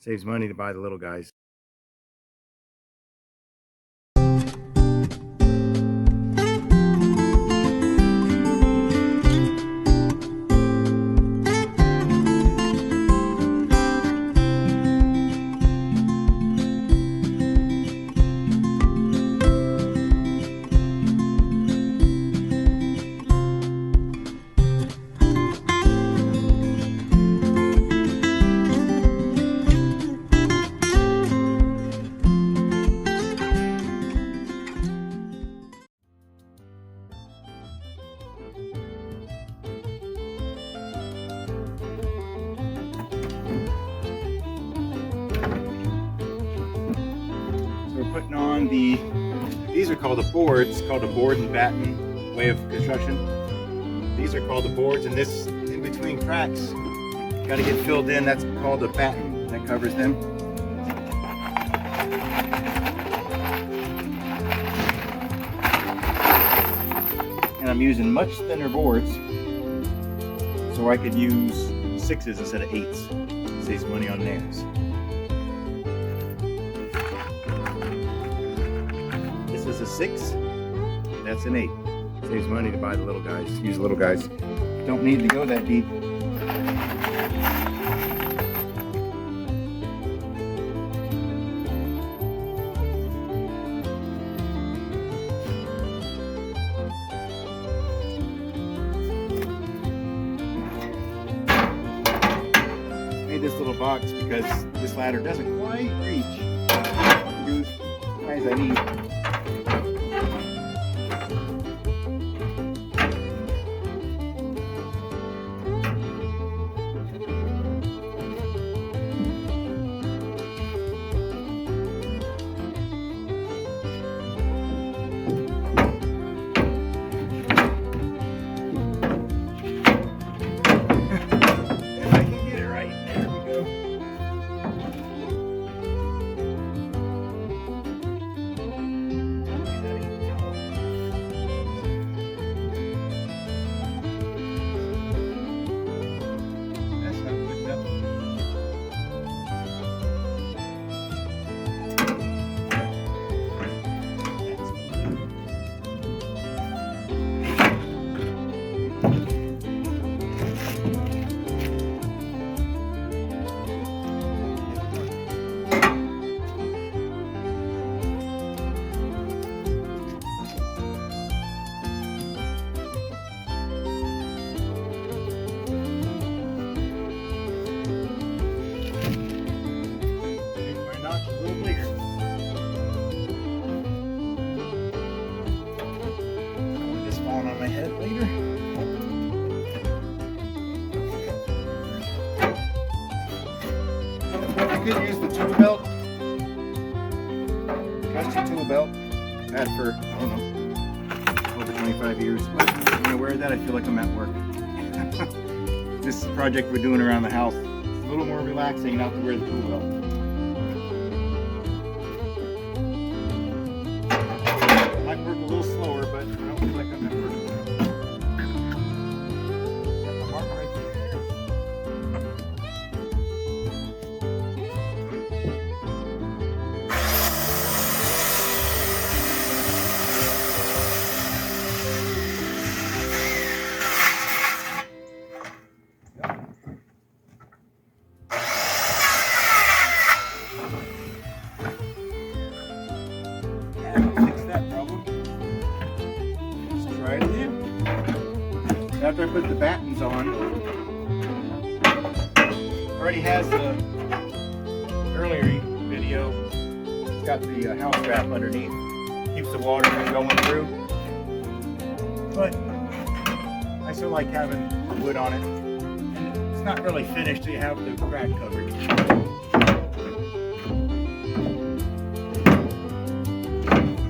Saves money to buy the little guys. We're putting on these are called the boards, called a board and batten way of construction. These are called the boards, and this in between cracks got to get filled in. That's called a batten that covers them. And I'm using much thinner boards so I could use 6s instead of 8s. Saves money on nails. This is a 6, that's an 8. Saves money to buy the little guys. Use the little guys. Don't need to go that deep. Made this little box because this ladder doesn't quite reach. Do as high as I need. My head later. I could use the tool belt. Rustic tool belt. Had for, I don't know, over 25 years. But when I wear that, I feel like I'm at work. This project we're doing around the house, it's a little more relaxing not to wear the tool belt. I might work a little slower, but I don't feel like I'm at work. Fix that problem. Let's try it again. After I put the battens on, already has the earlier video. It's got the house wrap underneath. Keeps the water from going through. But I still like having the wood on it. And it's not really finished till you have the crack covered.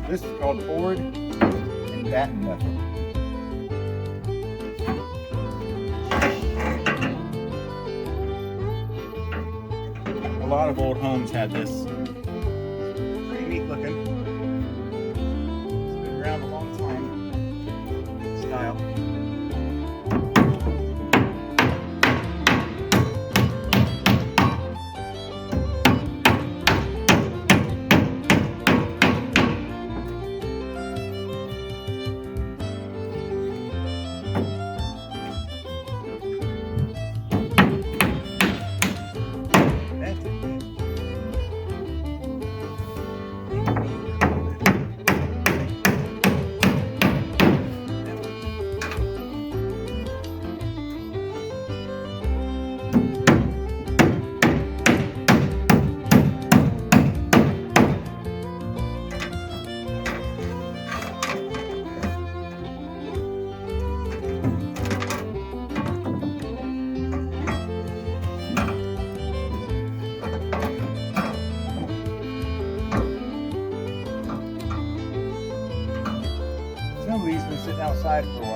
This is called board and batten method. A lot of old homes had this. Pretty neat looking. It's been around a long time. Style.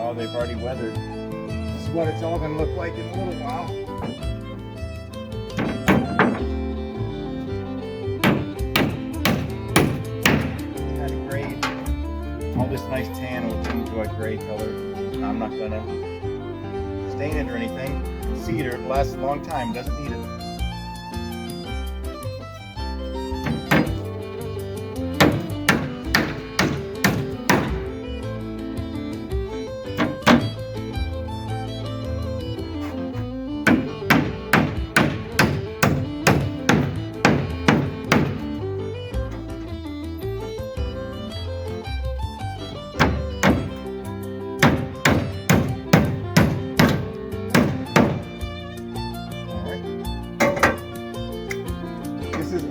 Oh, they've already weathered. This is what it's all going to look like in a little while. Kind of gray. All this nice tan will turn into a gray color. I'm not going to stain it or anything. Cedar lasts a long time, doesn't need it.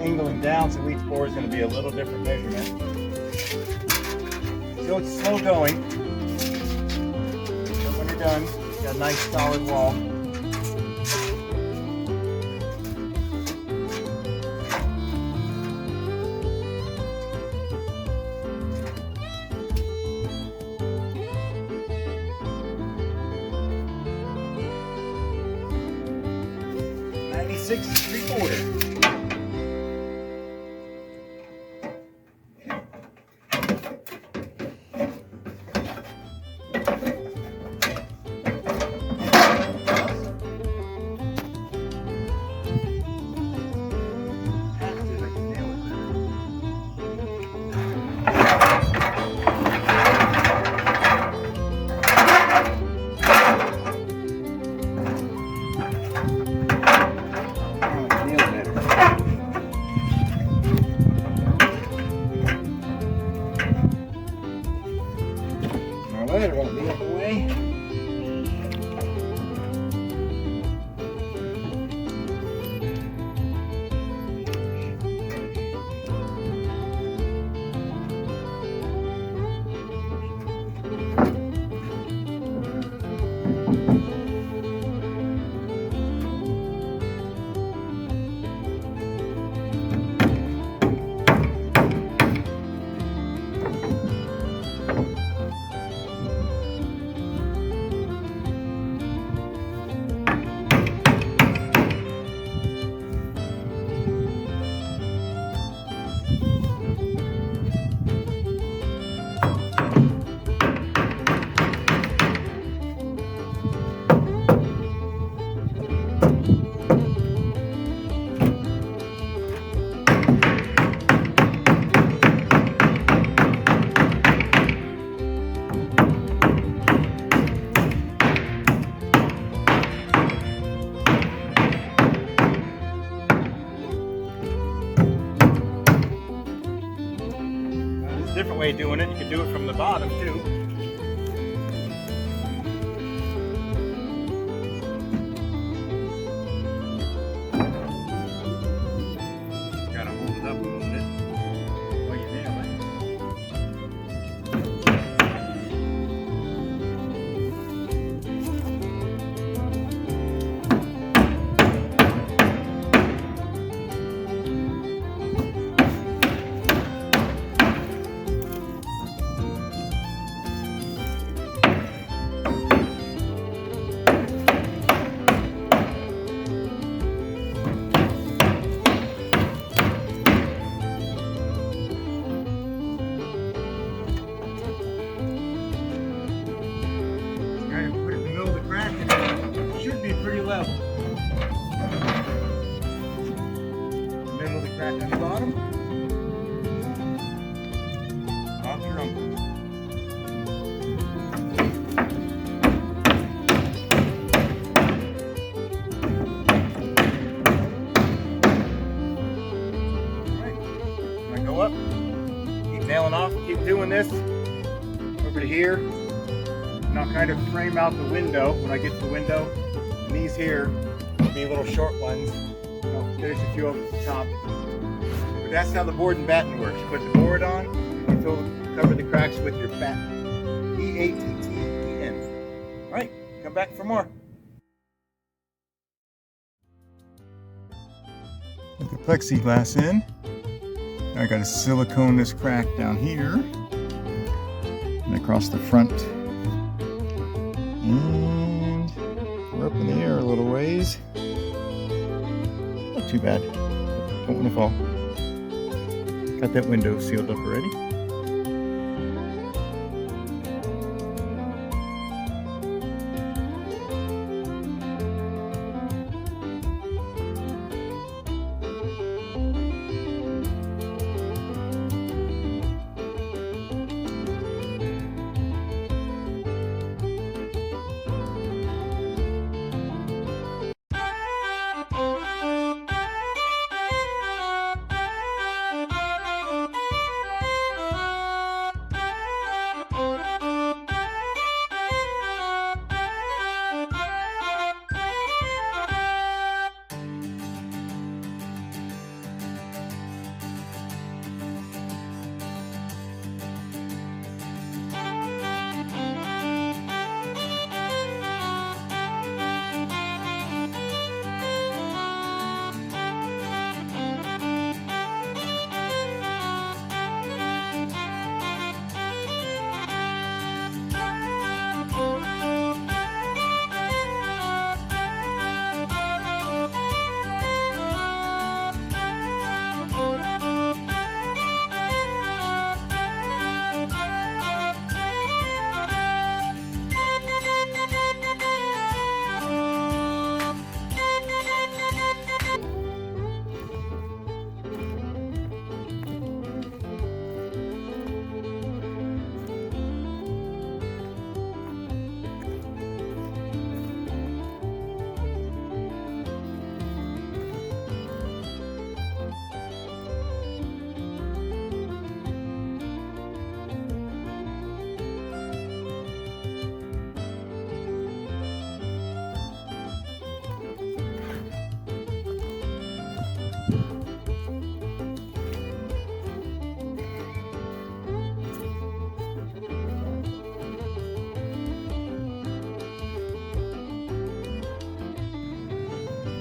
Angling down, so each bore is going to be a little different measurement. So it's slow going. But when you're done, you got a nice solid wall. .96 3/4. It won't be up the way. Different way of doing it. You can do it from the bottom too. Gotta hold it up a little bit while you nail it. Pretty level. Middle of the crack on the bottom. Off your uncle. Alright. I'm gonna go up. Keep nailing off. Keep doing this. Over to here. And I'll kind of frame out the window when I get to the window. These here will be little short ones. I'll finish a few over the top. But that's how the board and batten works. You put the board on, you cover the cracks with your batten. B-A-T-T-E-N. Alright, come back for more. Put the plexiglass in. I got to silicone this crack down here and across the front And we're up in the air a little ways. Not too bad. Don't want to fall. Got that window sealed up already.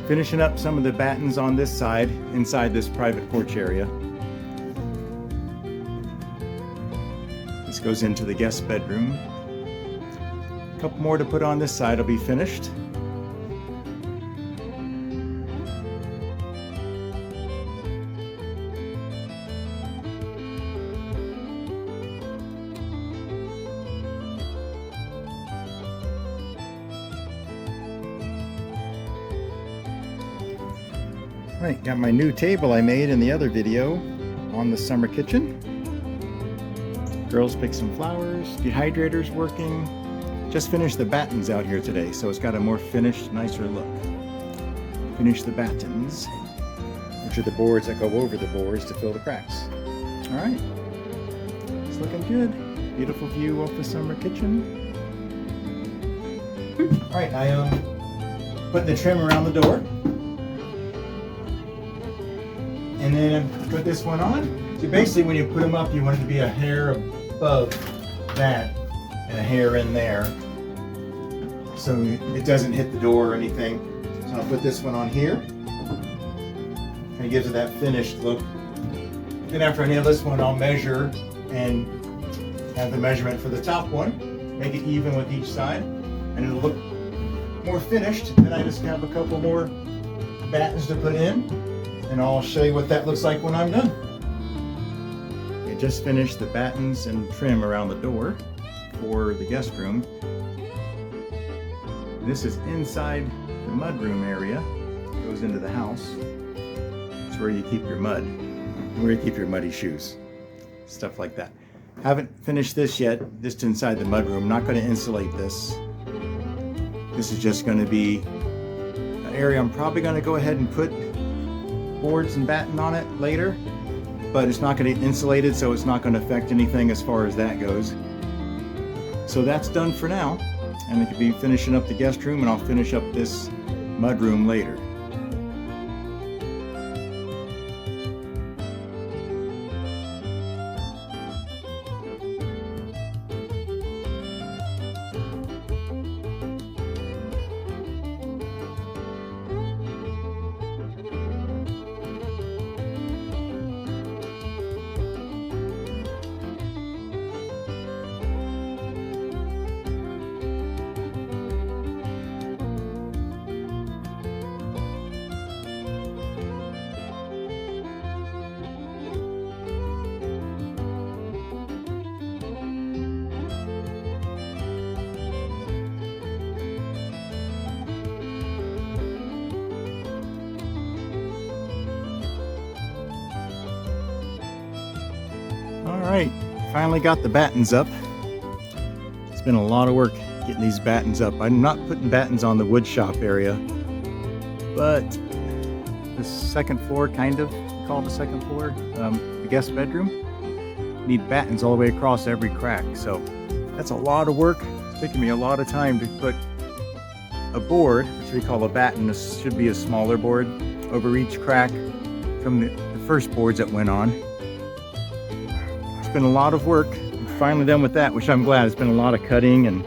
Finishing up some of the battens on this side, inside this private porch area. This goes into the guest bedroom. A couple more to put on this side will be finished. Right, got my new table I made in the other video on the summer kitchen. Girls picked some flowers, dehydrator's working. Just finished the battens out here today, so it's got a more finished, nicer look. Finished the battens, which are the boards that go over the boards to fill the cracks. All right, it's looking good. Beautiful view off the summer kitchen. All right, I put the trim around the door. And then put this one on. So basically when you put them up, you want it to be a hair above that and a hair in there, so it doesn't hit the door or anything. So I'll put this one on here. Kind of gives it that finished look. Then after I nail this one, I'll measure and have the measurement for the top one. Make it even with each side, and it'll look more finished. Then I just have a couple more battens to put in. And I'll show you what that looks like when I'm done. I just finished the battens and trim around the door for the guest room. This is inside the mudroom area. It goes into the house. It's where you keep your mud, where you keep your muddy shoes, stuff like that. Haven't finished this yet, just inside the mudroom. Not going to insulate this. This is just going to be an area I'm probably going to go ahead and put boards and batten on it later, but it's not going to be insulated, so it's not going to affect anything as far as that goes. So that's done for now, and it could be finishing up the guest room, and I'll finish up this mud room later. Alright, finally got the battens up. It's been a lot of work getting these battens up. I'm not putting battens on the wood shop area, but the second floor, kind of, we call it the second floor, the guest bedroom, need battens all the way across every crack. So that's a lot of work. It's taking me a lot of time to put a board, which we call a batten. This should be a smaller board, over each crack from the first boards that went on. It's been a lot of work. I'm finally done with that, which I'm glad. It's been a lot of cutting and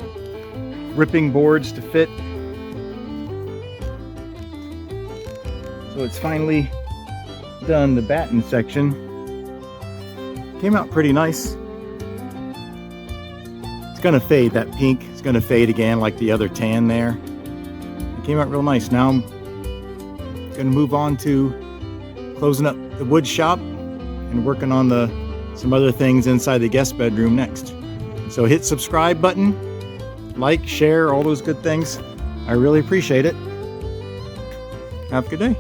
ripping boards to fit. So it's finally done. The batten section came out pretty nice. It's gonna fade, that pink. It's gonna fade again like the other tan there. It came out real nice. Now I'm gonna move on to closing up the wood shop and working on some other things inside the guest bedroom next. So hit subscribe button, like, share, all those good things. I really appreciate it. Have a good day.